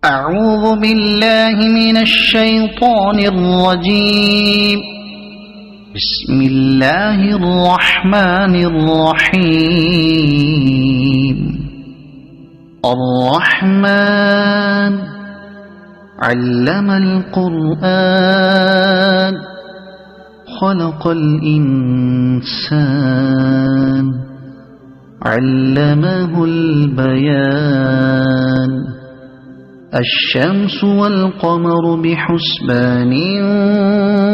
أعوذ بالله من الشيطان الرجيم. بسم الله الرحمن الرحيم. الرحمن علم القرآن خلق الإنسان علمه البيان. الشمس والقمر بحسبان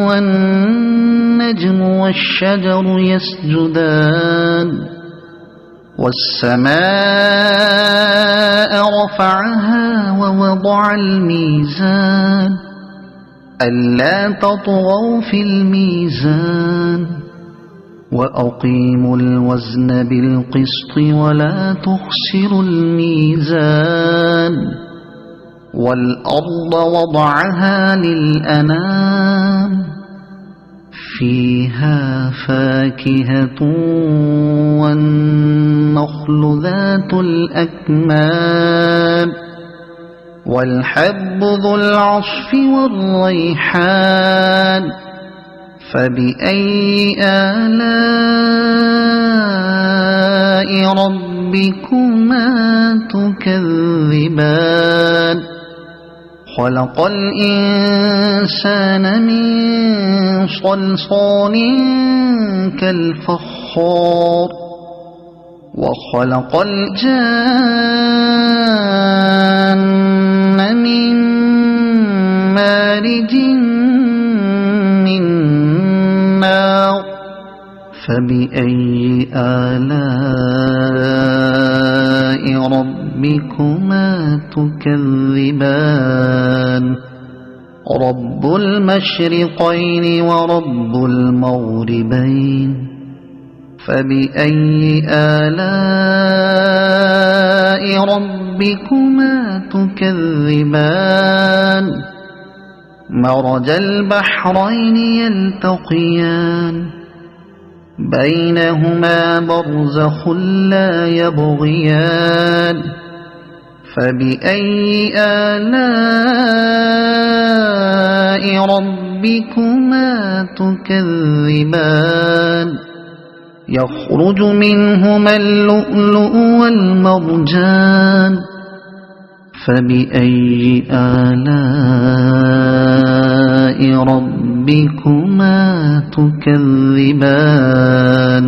والنجم والشجر يسجدان. والسماء رفعها ووضع الميزان ألا تطغوا في الميزان وأقيموا الوزن بالقسط ولا تخسروا الميزان. والأرض وضعها للأنام فيها فاكهة والنخل ذات الأكمام والحب ذو العصف والريحان. فبأي آلاء ربكما تكذبان. خلق الإنسان من صلصال كالفخار وخلق الجان من مارج من نار. فبأي آلاء ربكما تكذبان. رب المشرقين ورب المغربين. فبأي آلاء ربكما تكذبان. مرج البحرين يلتقيان بينهما برزخ لا يبغيان. فبأي آلاء ربكما تكذبان. يخرج منهما اللؤلؤ والمرجان. فبأي آلاء ربكما تكذبان.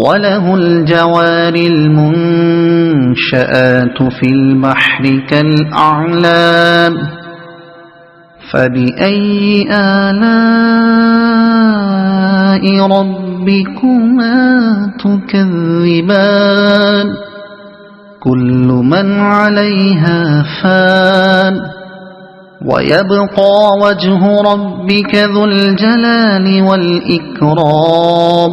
وله الجوار المنشآت في البحر كالأعلام. فبأي آلاء ربكما تكذبان. كل من عليها فان ويبقى وجه ربك ذو الجلال والإكرام.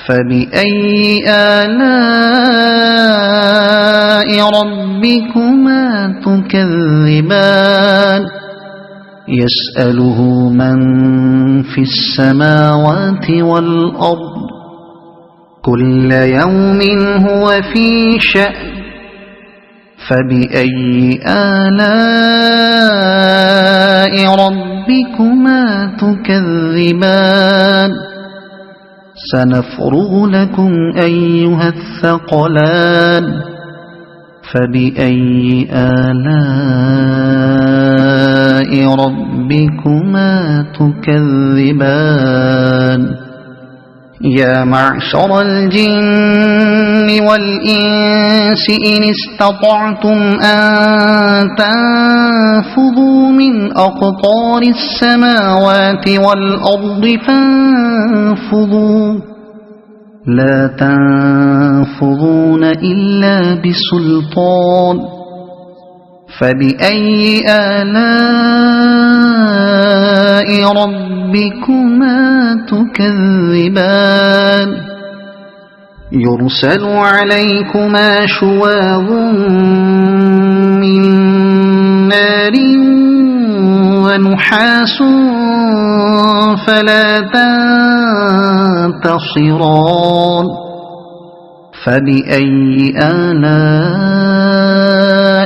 فبأي آلاء ربكما تكذبان. يسأله من في السماوات والأرض كل يوم هو في شأن. فبأي آلاء ربكما تكذبان. سنفرغ لكم أيها الثقلان. فبأي آلاء ربكما تكذبان. يا معشر الجن والإنس إن استطعتم أن تنفذوا من أقطار السماوات والأرض فانفذوا لا تنفذون إلا بسلطان. فبأي آلاء ربكما تكذبان. يرسل عليكما شواظ من نار ونحاس فلا تنتصران. فبأي آلاء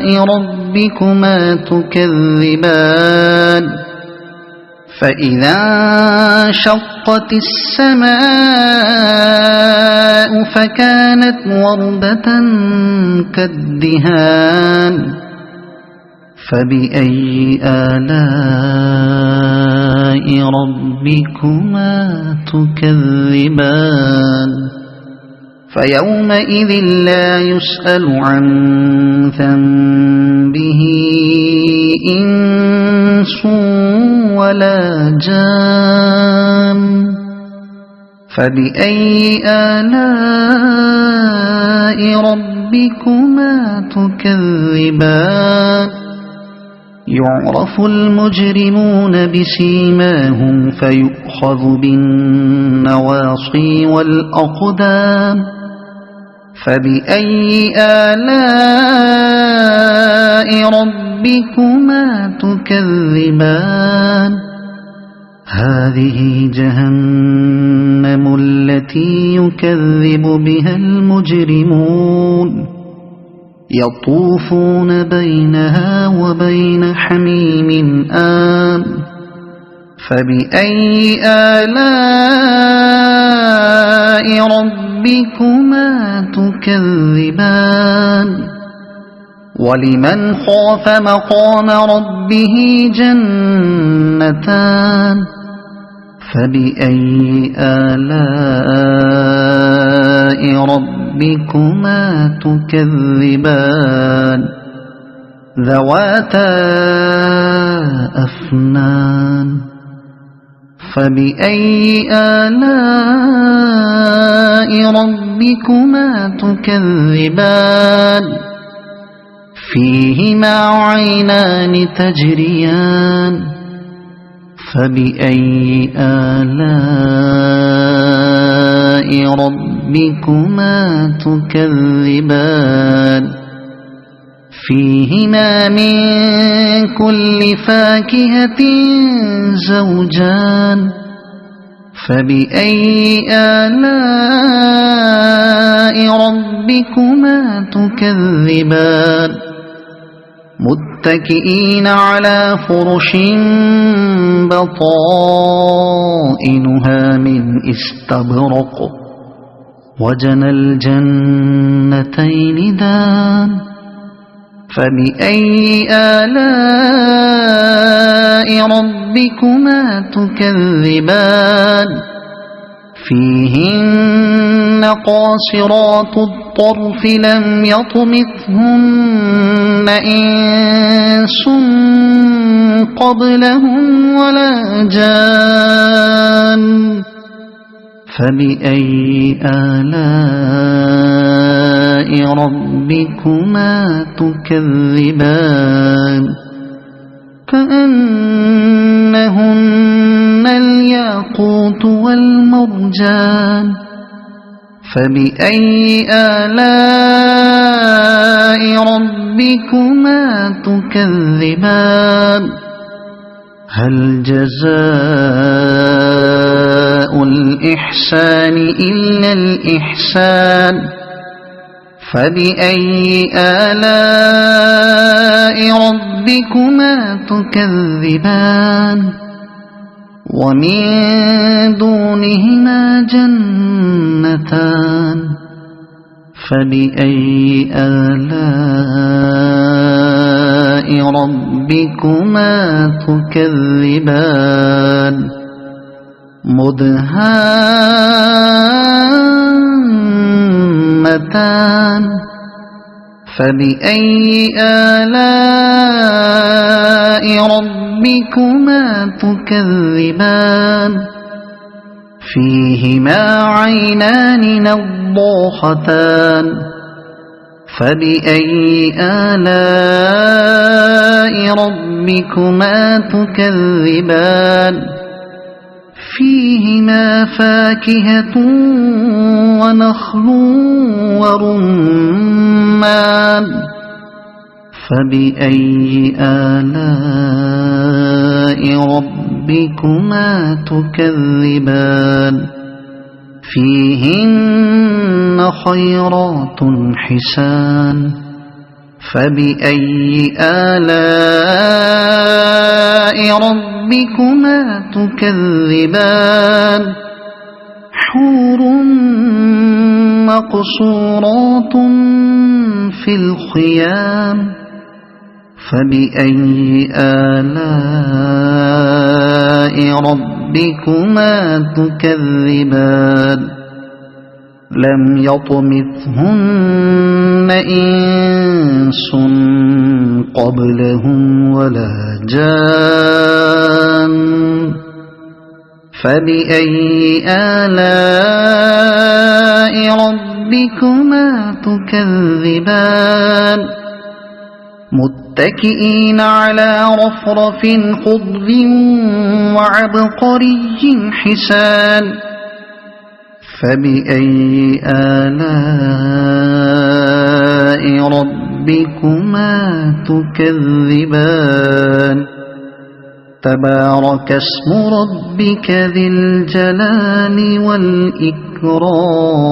ربكما تكذبان فإذا انشقت السماء فكانت وردة كالدهان فبأي آلاء ربكما تكذبان فيومئذ لا يسأل عن ذنبه إنس ولا جان فبأي آلاء ربكما تكذبان يعرف المجرمون بسيماهم فيؤخذ بالنواصي والأقدام فبأي آلاء ربكما تكذبان هذه جهنم التي يكذب بها المجرمون يطوفون بينها وبين حميم آن فبأي آلاء ربكما تكذبان ولمن خاف مقام ربه جنتان فبأي آلاء ربكما تكذبان ذواتا أفنان فبأي آلاء ربكما تكذبان فيهما عينان تجريان فبأي آلاء ربكما تكذبان فيهما من كل فاكهة زوجان فبأي آلاء ربكما تكذبان متكئين على فرش بطائنها من استبرق وجنى الجنتين دان فبأي آلاء ربكما تكذبان فيهن قاصرات الطرف لم يطمثهن إنس قبلهم ولا جان فبأي آلاء ربكما تكذبان كأنهن الياقوت والمرجان فبأي آلاء ربكما تكذبان هل جزاء الإحسان إلا الإحسان فبأي آلاء ربكما تكذبان ومن دونهما جنتان فبأي آلاء ربكما تكذبان مدهامتان فبأي آلاء ربكما تكذبان فيهما عينان نضاختان فبأي آلاء ربكما تكذبان فيهما فاكهة ونخل ورمان فبأي آلاء ربكما تكذبان فيهن خيرات حسان فبأي آلاء ربكما تكذبان حور مقصورات في الخيام فبأي آلاء ربكما تكذبان لم يطمثهن إنس قبلهم ولا جان فبأي آلاء ربكما تكذبان متكئين على رفرف خضر وعبقري حسان فبأي آلاء ربكما تكذبان تبارك اسم ربك ذي الجلال والإكرام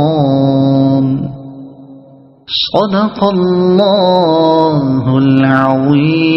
صدق الله العظيم